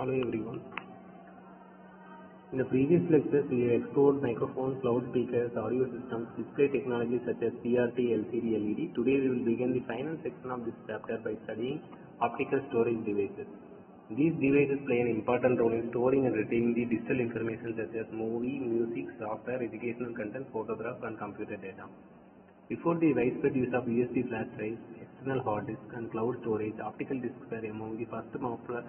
Hello everyone. In the previous lectures, we have explored microphones, loudspeakers, audio systems, display technologies such as CRT, LCD, LED. Today we will begin the final section of this chapter by studying optical storage devices. These devices play an important role in storing and retaining the digital information such as movie, music, software, educational content, photographs, and computer data. Before the widespread use of USB flash drives, external hard disks, and cloud storage, optical disks were among the first popular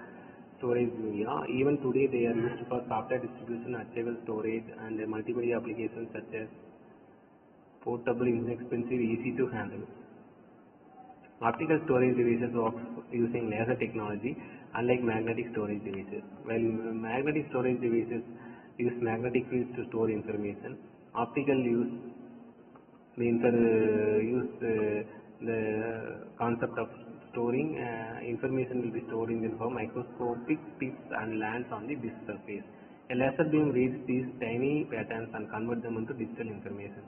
storage media. Even today, they are used for software distribution, archival storage, and multimedia applications such as portable, inexpensive, easy to handle. Optical storage devices work using laser technology, unlike magnetic storage devices. While magnetic storage devices use magnetic fields to store information, optical the concept of storing information will be stored in the form microscopic tips and lands on the disk surface. A laser beam reads these tiny patterns and converts them into digital information.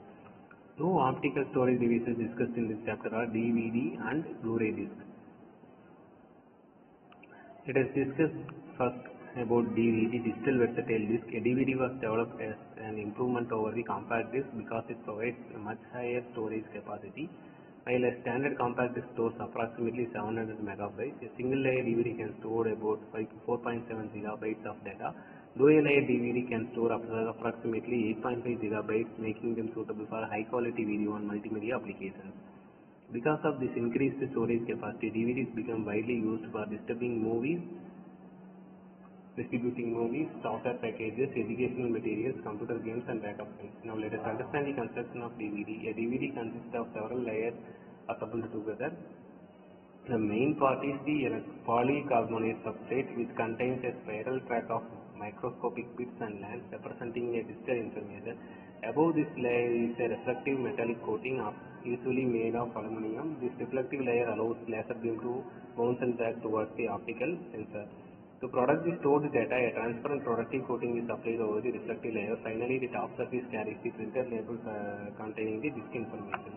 Two optical storage devices discussed in this chapter are DVD and Blu-ray disc. Let us discuss first about DVD, digital versatile disc. A DVD was developed as an improvement over the compact disc because it provides a much higher storage capacity. While a standard compact disc stores approximately 700 megabytes, a single layer DVD can store about 4.7 gigabytes of data. Dual layer DVD can store approximately 8.5 gigabytes, making them suitable for high quality video and multimedia applications. Because of this increased storage capacity, DVDs become widely used for distributing movies, software packages, educational materials, computer games, and backup files. Now let us understand the construction of DVD. A DVD consists of several layers assembled together. The main part is the polycarbonate substrate, which contains a spiral track of microscopic bits and lands representing a digital information. Above this layer is a reflective metallic coating, usually made of aluminum. This reflective layer allows laser beam to bounce and back towards the optical sensor. To product the stored data, a transparent protective coating is applied over the reflective layer. Finally, the top surface carries the printed labels containing the disk information.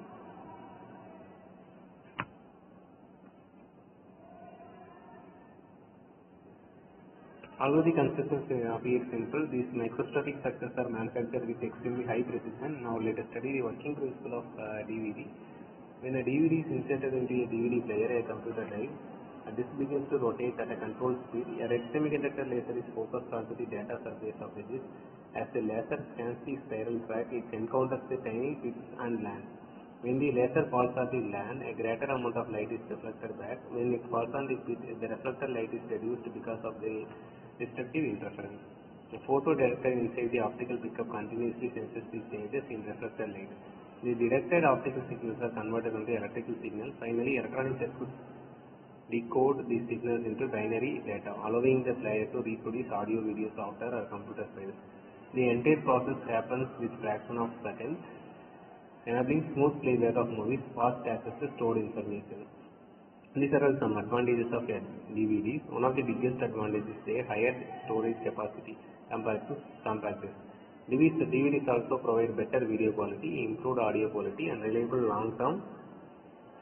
Although the construction appears simple, these microscopic structures are manufactured with extremely high precision. Now let us study the working principle of DVD. When a DVD is inserted into a DVD player, a computer drive, this begins to rotate at a controlled speed. A red semiconductor laser is focused onto the data surface of the disk. As the laser scans the spiral track, it encounters the tiny bits and lands. When the laser falls on the land, a greater amount of light is reflected back. When it falls on the bit, the reflected light is reduced because of the destructive interference. The photo detector inside the optical pickup continuously senses the changes in reflected light. The detected optical signals are converted into electrical signals. Finally, electronic circuits decode these signals into binary data, allowing the player to reproduce audio, video, software, or computer files. The entire process happens with fraction of seconds, enabling smooth playback of movies, fast access to stored information. These are some advantages of DVDs. One of the biggest advantages is their higher storage capacity compared to compact discs. DVDs also provide better video quality, improved audio quality, and reliable long-term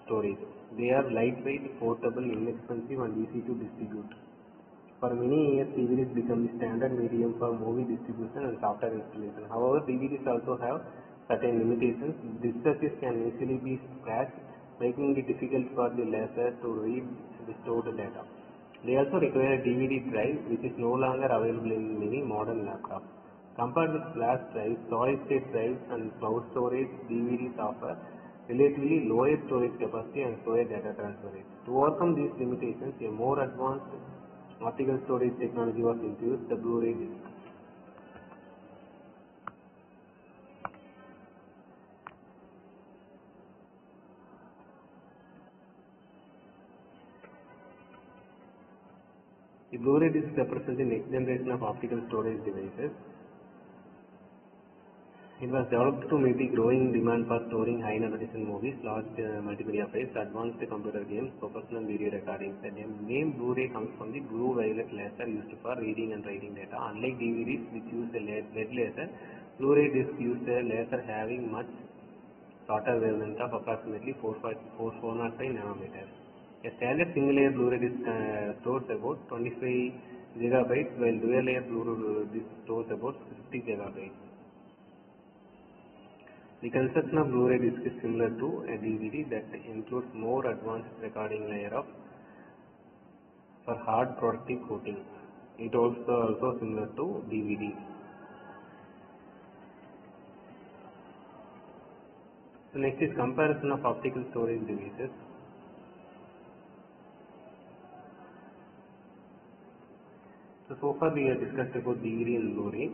storage. They are lightweight, portable, inexpensive, and easy to distribute. For many years, DVDs become the standard medium for movie distribution and software installation. However, DVDs also have certain limitations. Disk surface can easily be scratched, making it difficult for the laser to read the stored data. They also require a DVD drive, which is no longer available in many modern laptops. Compared with flash drives, solid-state drives, and cloud storage, DVDs offer relatively lower storage capacity and slower data transfer rate. To overcome these limitations, a more advanced optical storage technology was introduced, the Blu-ray disc. The Blu-ray disc represents the next generation of optical storage devices. It was developed to meet the growing demand for storing high-resolution movies, large multimedia files, advanced computer games, professional video recordings. The name Blu-ray comes from the blue-violet laser used for reading and writing data. Unlike DVDs, which use a LED laser, Blu-ray discs use a laser having much shorter wavelength of approximately 405 nanometers. A standard single-layer Blu-ray disc stores about 25 gigabytes, while dual layer Blu-ray disc stores about 50 gigabytes. The construction of Blu-ray disc is similar to a DVD that includes more advanced recording layer for hard protective coating. It also similar to DVD. So next is comparison of optical storage devices. So far we have discussed about DVD and Blu-ray.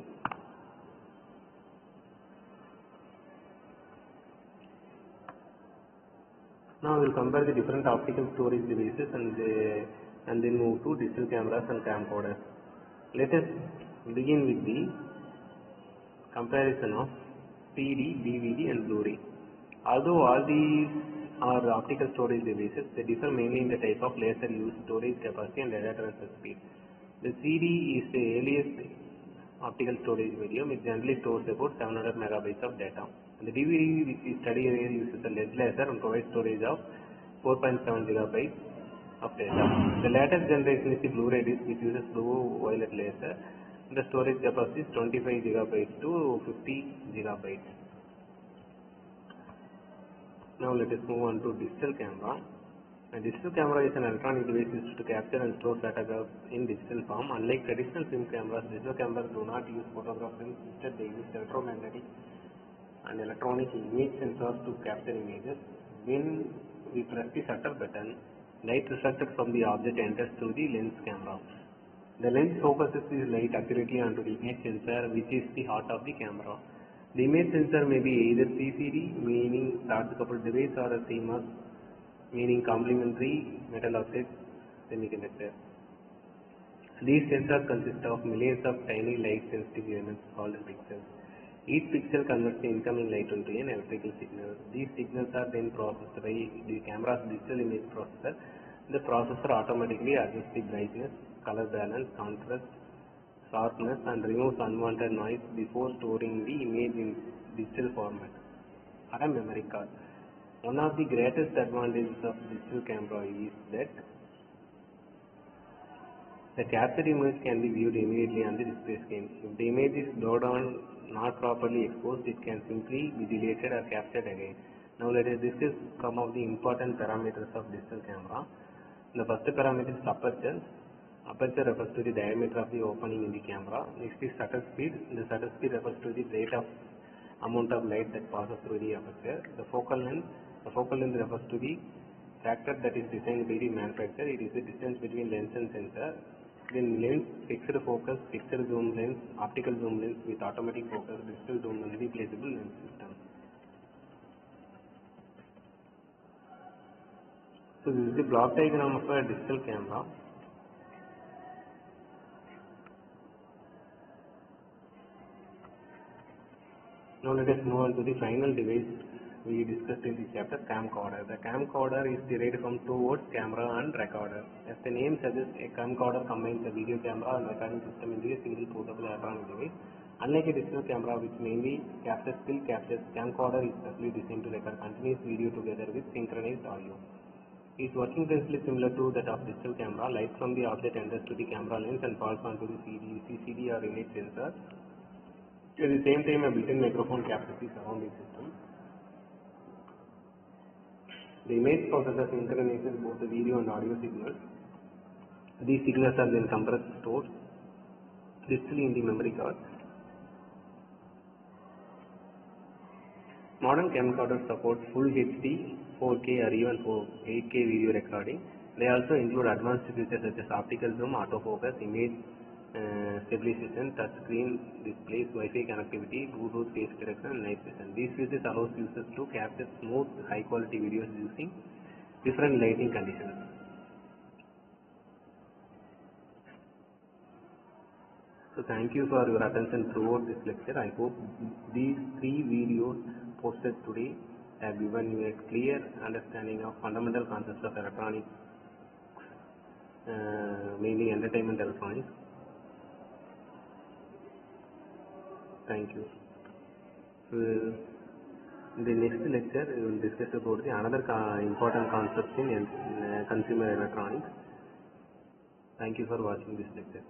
Now we will compare the different optical storage devices and then move to digital cameras and camcorders. Let us begin with the comparison of CD, DVD and Blu-ray. Although all these are optical storage devices, they differ mainly in the type of laser used, storage capacity and data transfer speed. The CD is the earliest optical storage medium. It generally stores about 700 megabytes of data. And the DVD, which we study here, uses a LED laser and provides storage of 4.7 gigabytes of data. The latest generation is the Blu-ray disc, which uses blue violet laser. The storage capacity is 25 gigabytes to 50 gigabytes. Now let us move on to digital camera. A digital camera is an electronic device used to capture and store photographs in digital form. Unlike traditional film cameras, digital cameras do not use photograph films. Instead, they use electromagnetic and electronic image sensors to capture images. When we press the shutter button, light reflected from the object enters through the lens camera. The lens focuses the light accurately onto the image sensor, which is the heart of the camera. The image sensor may be either CCD, meaning charge coupled device, or a CMOS, meaning complementary metal oxide semiconductor. These sensors consist of millions of tiny light sensitive elements called pixels. Each pixel converts the incoming light into an electrical signal. These signals are then processed by the camera's digital image processor. The processor automatically adjusts the brightness, color balance, contrast, sharpness and removes unwanted noise before storing the image in digital format or a memory card. One of the greatest advantages of digital camera is that the captured image can be viewed immediately on the display screen. If the image is blurred or not properly exposed, it can simply be deleted or captured again. Now let us discuss some of the important parameters of digital camera. The first parameter is aperture. Aperture refers to the diameter of the opening in the camera. Next is shutter speed. The shutter speed refers to the rate of amount of light that passes through the aperture. The focal length. The focal length refers to the factor that is designed by the manufacturer. It is the distance between lens and sensor. Then lens, fixed focus, fixed zoom lens, optical zoom lens with automatic focus, digital zoom lens, replaceable lens system. So this is the block diagram of a digital camera. Now let us move on to the final device we discussed in the chapter, camcorder. The camcorder is derived from two words, camera and recorder. As the name suggests, a camcorder combines a video camera and recording system into a single portable electronic device. Unlike a digital camera, which mainly captures still captures, camcorder is specially designed to record continuous video together with synchronized audio. Its working principle is similar to that of digital camera. Light from the object enters to the camera lens and falls onto the CCD or image sensor. At the same time, a built-in microphone captures the surrounding system. The image processor synchronizes both the video and audio signals. These signals are then compressed, stored digitally in the memory card. Modern camcorders support full HD, 4K or even 8K video recording. They also include advanced features such as optical zoom, autofocus, image stabilization, touchscreen displays, Wi-Fi connectivity, Bluetooth face detection and night vision. These features allows users to capture smooth, high quality videos using different lighting conditions. So thank you for your attention throughout this lecture. I hope these 3 videos posted today have given you a clear understanding of fundamental concepts of electronics, mainly entertainment electronics. Thank you. In the next lecture, we will discuss about the another important concept in consumer electronics. Thank you for watching this lecture.